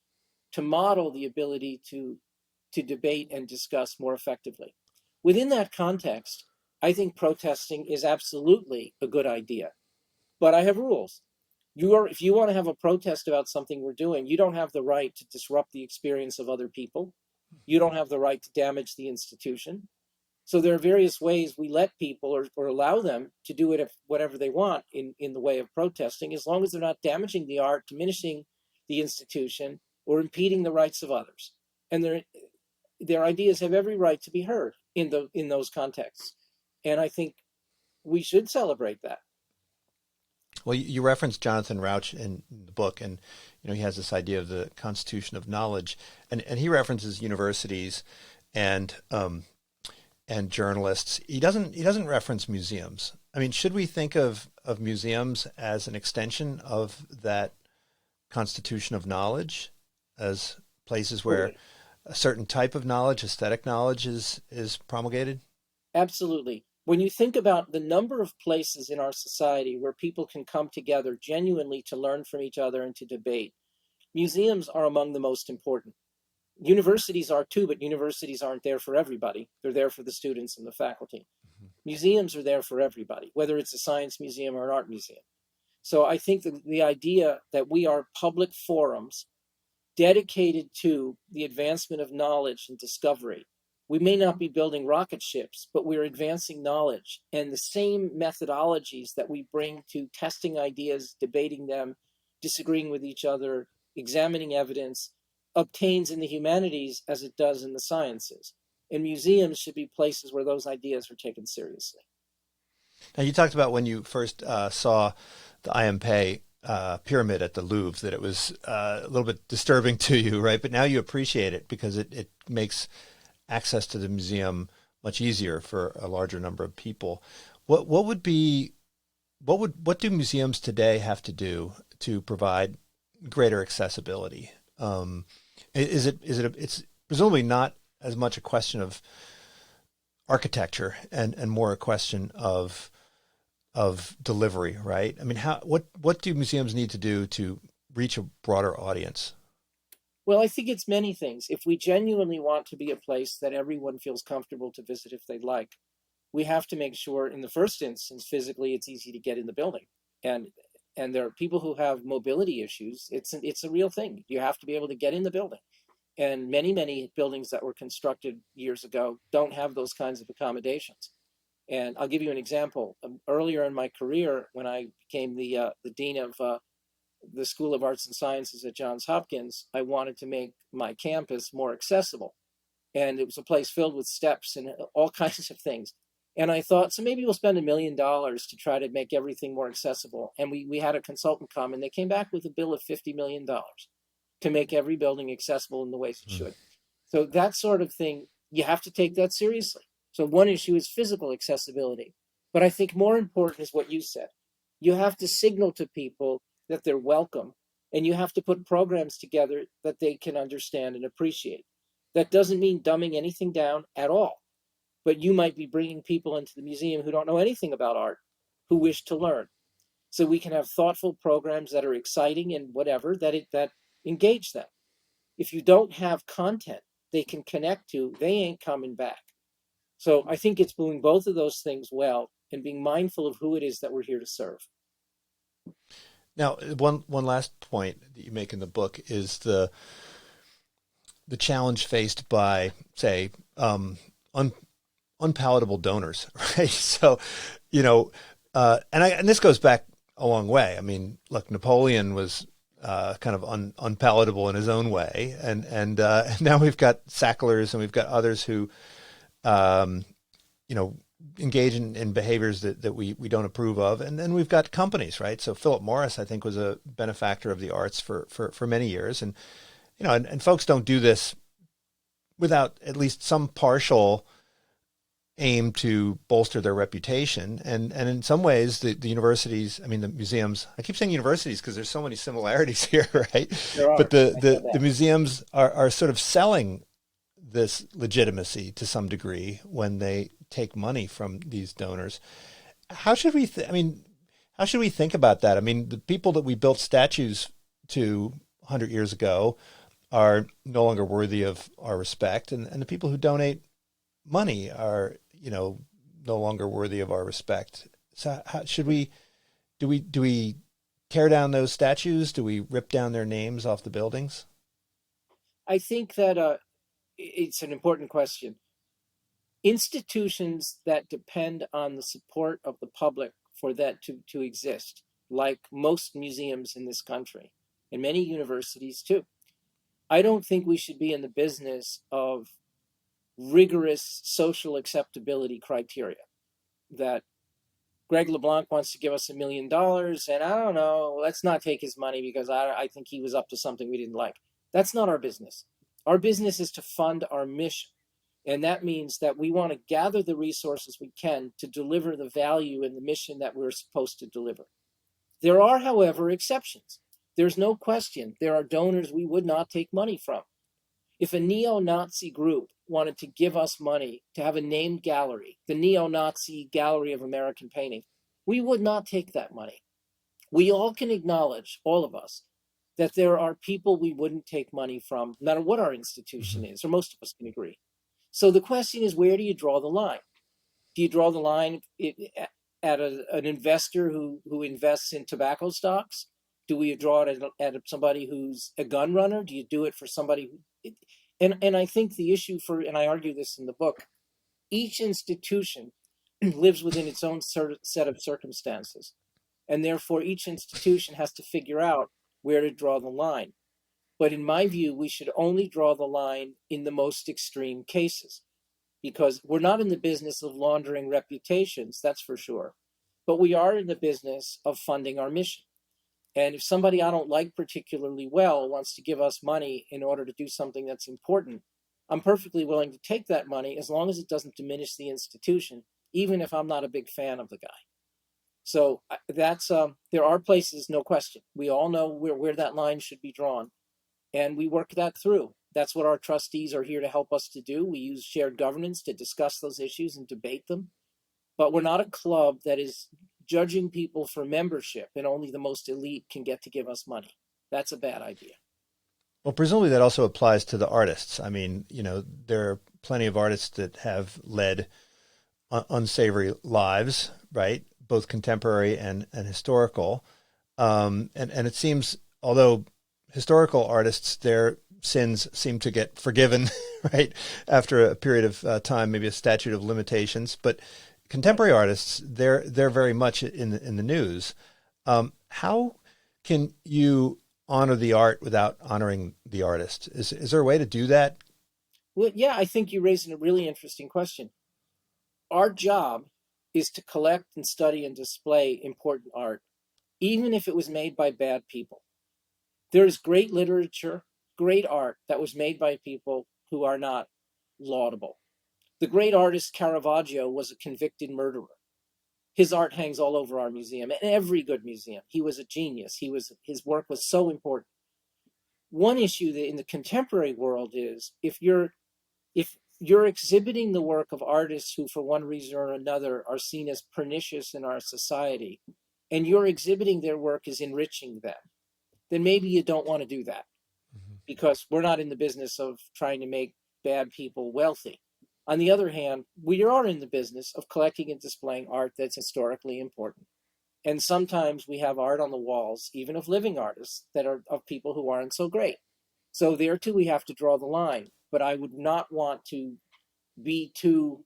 to model the ability to debate and discuss more effectively. Within that context, I think protesting is absolutely a good idea. But I have rules. If you want to have a protest about something we're doing, you don't have the right to disrupt the experience of other people. You don't have the right to damage the institution. So there are various ways we let people or allow them to do it if whatever they want in the way of protesting, as long as they're not damaging the art, diminishing the institution, or impeding the rights of others. And their ideas have every right to be heard in those contexts. And I think we should celebrate that. Well, you referenced Jonathan Rauch in the book, and he has this idea of the constitution of knowledge, and he references universities and journalists. He doesn't reference museums. I mean, should we think of museums as an extension of that constitution of knowledge, as places where a certain type of knowledge, aesthetic knowledge, is promulgated? Absolutely. When you think about the number of places in our society where people can come together genuinely to learn from each other and to debate, museums are among the most important. Universities are too, but universities aren't there for everybody. They're there for the students and the faculty. Museums are there for everybody, whether it's a science museum or an art museum. So I think the idea that we are public forums dedicated to the advancement of knowledge and discovery. We may not be building rocket ships, but we're advancing knowledge. And the same methodologies that we bring to testing ideas, debating them, disagreeing with each other, examining evidence, obtains in the humanities as it does in the sciences. And museums should be places where those ideas are taken seriously. Now, you talked about when you first saw the IMP pyramid at the Louvre, that it was a little bit disturbing to you, right? But now you appreciate it because it makes access to the museum much easier for a larger number of people. What do museums today have to do to provide greater accessibility? It's presumably not as much a question of architecture and more a question of delivery, right? I mean, what do museums need to do to reach a broader audience? Well, I think it's many things. If we genuinely want to be a place that everyone feels comfortable to visit if they'd like, we have to make sure, in the first instance, physically it's easy to get in the building. And and there are people who have mobility issues. It's a real thing. You have to be able to get in the building. And many buildings that were constructed years ago don't have those kinds of accommodations. And I'll give you an example. Earlier in my career, when I became the dean of the School of Arts and Sciences at Johns Hopkins, I wanted to make my campus more accessible. And it was a place filled with steps and all kinds of things. And I thought, so maybe we'll spend $1 million to try to make everything more accessible. And we had a consultant come, and they came back with a bill of $50 million to make every building accessible in the ways it should. So that sort of thing, you have to take that seriously. So one issue is physical accessibility. But I think more important is what you said. You have to signal to people that they're welcome, and you have to put programs together that they can understand and appreciate. That doesn't mean dumbing anything down at all, but you might be bringing people into the museum who don't know anything about art, who wish to learn. So we can have thoughtful programs that are exciting and whatever that engage them. If you don't have content they can connect to, they ain't coming back. So I think it's doing both of those things well and being mindful of who it is that we're here to serve. Now, one last point that you make in the book is the challenge faced by, say, unpalatable donors, right? So, and this goes back a long way. I mean, look, Napoleon was kind of unpalatable in his own way, and now we've got Sacklers and we've got others who, engage in behaviors that we don't approve of, and then we've got companies, right? So Philip Morris, I think, was a benefactor of the arts for many years, and and folks don't do this without at least some partial aim to bolster their reputation. And in some ways, the universities, I mean, the museums, I keep saying universities because there's so many similarities here, right? There are. But the museums are sort of selling this legitimacy to some degree when they take money from these donors. How should we, how should we think about that? I mean, the people that we built statues to 100 years ago are no longer worthy of our respect. And the people who donate money are, no longer worthy of our respect. So how should we, do we tear down those statues? Do we rip down their names off the buildings? I think that it's an important question. Institutions that depend on the support of the public for that to exist, like most museums in this country and many universities too, I don't think we should be in the business of rigorous social acceptability criteria that Greg LeBlanc wants to give us $1 million, and I don't know, let's not take his money because I think he was up to something we didn't like. That's not our business. Our business is to fund our mission. And that means that we want to gather the resources we can to deliver the value and the mission that we're supposed to deliver. There are, however, exceptions. There's no question there are donors we would not take money from. If a neo-Nazi group wanted to give us money to have a named gallery, the Neo-Nazi Gallery of American Painting, we would not take that money. We all can acknowledge, all of us, that there are people we wouldn't take money from, no matter what our institution is, or most of us can agree. So the question is, where do you draw the line? Do you draw the line at an investor who invests in tobacco stocks? Do we draw it at somebody who's a gun runner? Do you do it for somebody who... And I think the issue and I argue this in the book, each institution lives within its own set of circumstances. And therefore, each institution has to figure out where to draw the line. But in my view, we should only draw the line in the most extreme cases, because we're not in the business of laundering reputations, that's for sure. But we are in the business of funding our mission. And if somebody I don't like particularly well wants to give us money in order to do something that's important, I'm perfectly willing to take that money as long as it doesn't diminish the institution, even if I'm not a big fan of the guy. So that's there are places, no question. We all know where that line should be drawn. And we work that through. That's what our trustees are here to help us to do. We use shared governance to discuss those issues and debate them. But we're not a club that is judging people for membership and only the most elite can get to give us money. That's a bad idea. Well, presumably that also applies to the artists. I mean, there are plenty of artists that have led unsavory lives, right? Both contemporary and historical. And it seems, although historical artists, their sins seem to get forgiven, right, after a period of time, maybe a statute of limitations. But contemporary artists, they're very much in the news. How can you honor the art without honoring the artist? Is there a way to do that? Well, yeah, I think you're raising a really interesting question. Our job is to collect and study and display important art, even if it was made by bad people. There is great literature, great art that was made by people who are not laudable. The great artist Caravaggio was a convicted murderer. His art hangs all over our museum, and every good museum. He was a genius. His work was so important. One issue that in the contemporary world is if you're exhibiting the work of artists who, for one reason or another, are seen as pernicious in our society, and you're exhibiting their work as enriching them, then maybe you don't want to do that, because we're not in the business of trying to make bad people wealthy. On the other hand, we are in the business of collecting and displaying art that's historically important. And sometimes we have art on the walls, even of living artists, that are of people who aren't so great. So there too, we have to draw the line. But I would not want to be too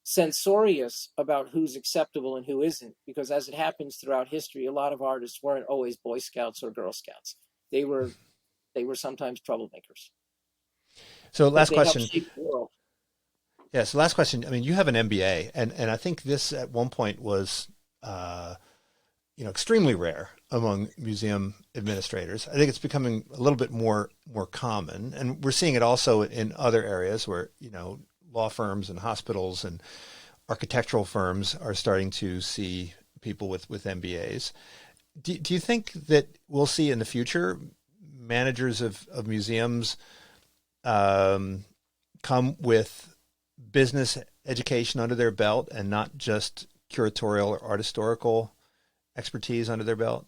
censorious about who's acceptable and who isn't, because as it happens throughout history, a lot of artists weren't always Boy Scouts or Girl Scouts. They were sometimes troublemakers. So But last they helped question. shape the world. Yeah, so last question. I mean, you have an MBA, and I think this at one point was, extremely rare among museum administrators. I think it's becoming a little bit more common, and we're seeing it also in other areas where law firms and hospitals and architectural firms are starting to see people with MBAs. Do you think that we'll see in the future managers of museums come with business education under their belt and not just curatorial or art historical expertise under their belt?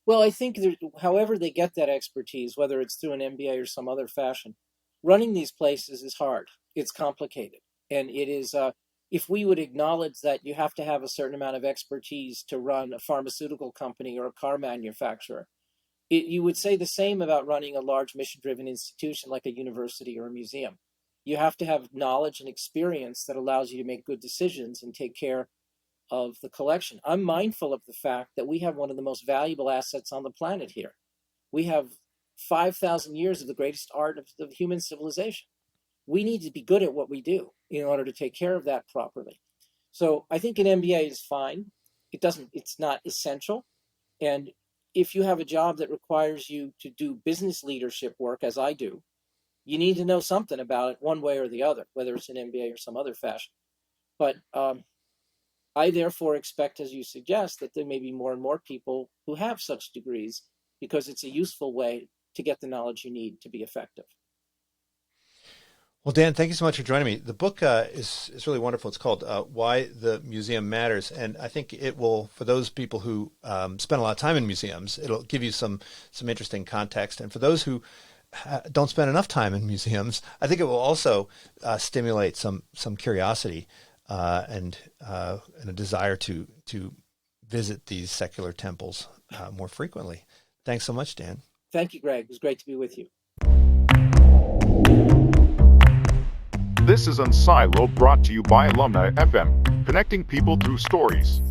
Well, I think however they get that expertise, whether it's through an MBA or some other fashion, running these places is hard. It's complicated. And it is, if we would acknowledge that you have to have a certain amount of expertise to run a pharmaceutical company or a car manufacturer, you would say the same about running a large mission-driven institution like a university or a museum. You have to have knowledge and experience that allows you to make good decisions and take care of the collection. I'm mindful of the fact that we have one of the most valuable assets on the planet here. We have 5,000 years of the greatest art of human civilization. We need to be good at what we do in order to take care of that properly. So I think an MBA is fine. It's not essential. And if you have a job that requires you to do business leadership work, as I do, you need to know something about it one way or the other, whether it's an MBA or some other fashion. But I therefore expect, as you suggest, that there may be more and more people who have such degrees, because it's a useful way to get the knowledge you need to be effective. Well, Dan, thank you so much for joining me. The book is really wonderful. It's called Why the Museum Matters. And I think it will, for those people who spend a lot of time in museums, it'll give you some interesting context. And for those who don't spend enough time in museums, I think it will also stimulate some curiosity and a desire to visit these secular temples more frequently. Thanks so much, Dan. Thank you, Greg. It was great to be with you. This is Unsilo, brought to you by Alumni FM, connecting people through stories.